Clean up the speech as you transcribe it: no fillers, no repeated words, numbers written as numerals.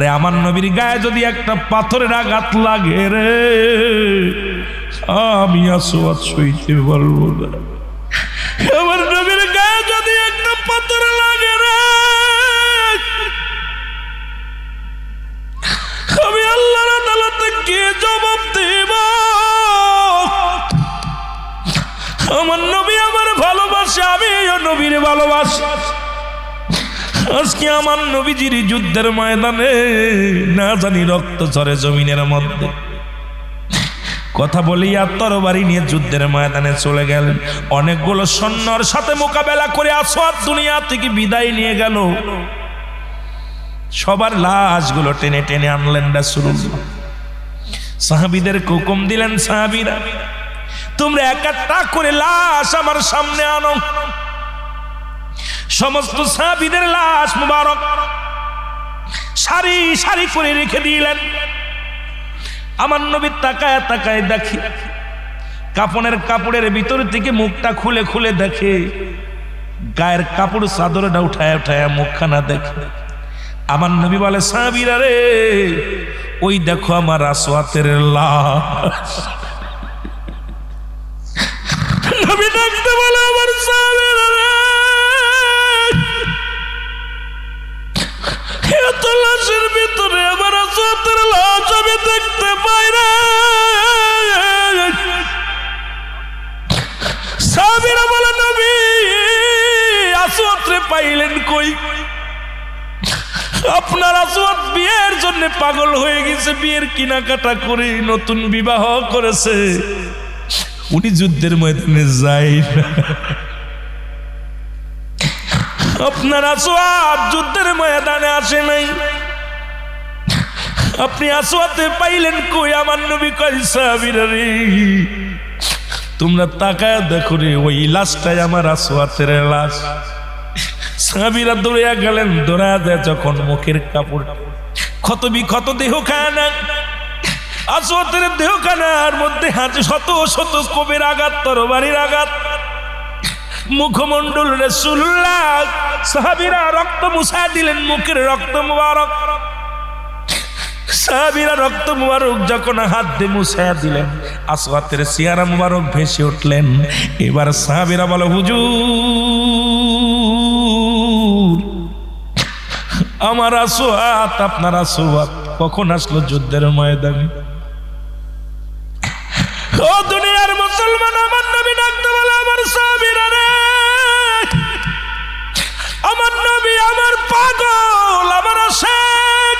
আরে আমার নবীর গায়ে যদি একটা পাথরের আঘাত লাগে রে, আমি আসওয়াদ সইতে পারবো না। আমার নবীর গায়ে যদি একটা পাথর লাগে রে, আমি আল্লাহর আদালতে গিয়ে জবাব দেব। আমার নবী আমার ভালোবাসে, আমিও নবীর ভালোবাসি। আজকে আমার নবীজির যুদ্ধের ময়দানে না জানি রক্ত ঝরে জমিনের মধ্যে। কথা বলিয়া তরবারি নিয়ে যুদ্ধের ময়দানে চলে গেলেন। অনেকগুলো সৈন্যর সাথে মোকাবেলা করে আসওয়াদ দুনিয়া থেকে বিদায় নিয়ে গেল। সবার লাশগুলো টেনে টেনে আনলেন রাসূলুল্লাহ। সাহাবীদের হুকুম দিলেন, সাহাবীরা তোমরা এক একটা করে লাশ আমার সামনে আনো। সমস্ত সাহাবীদের লাশ মুবারক সারি সারি করে রেখে দিলেন। আমার নবী তাকায় তাকায় দেখে, কাফনের কাপড়ের ভিতর থেকে মুখটা খুলে খুলে দেখে, গায়ের কাপড় চাদরটা উঠায় উঠায় মুখখানা দেখে। আমার নবী বলে, সাহাবীরা রে, ওই দেখো আমার আসওয়াতের লাশ। নবী ডাকতে বলে, আমার সাহাবীরা রে, এত লাশের ভিতরে আমার আসওয়াতের লাশ আমি দেখতে পাই না। সাহাবীরা বলে, নবী আসওয়াত রে পাইলেন কই? আপনার আসওয়াত বিয়ের জন্য পাগল হয়ে গেছে, বিয়ের কেনাকাটা করে নতুন বিবাহ করেছে, উনি যুদ্ধের ময়দানে যায় না। আপনার আসওয়াত যুদ্ধের ময়দানে আসে নাই, আপনি আসওয়াতে পাইলেন কই? আমার নবী কয়, সাহাবীরা রে, তোমরা তাকায় দেখো রে, ওই লাশটাই আমার আসওয়াতের লাশ। সাহাবীরা দৌড়িয়া গেলেন, দৌড়া দেয় যখন মুখের কাপড় ক্ষত বিক্ষত দেহখানা, আসওয়াতের দেহখানার মধ্যে শত শত কোপের আঘাত, তরবারির আঘাত, মুখমণ্ডল রাসূলুল্লাহ। সাহাবীরা রক্ত মুছা দিলেন, মুখের রক্ত মুবারক। সাহাবীরা রক্ত মুবারক যখন হাত দিয়ে মুছা দিলেন, আসওয়াতের চেহারা মুবারক ভেসে উঠলেন। এবার সাহাবীরা বলে, হুজুর, আমার আসওয়াত, আপনার আসওয়াত কখন আসলো যুদ্ধের ময়দানে? ও দুনিয়ার মুসলমান, আমার নবী ডাকতে বলে, আমার সাহাবীরা রে, আমার নবী আমার পাগল, আমার আশিক।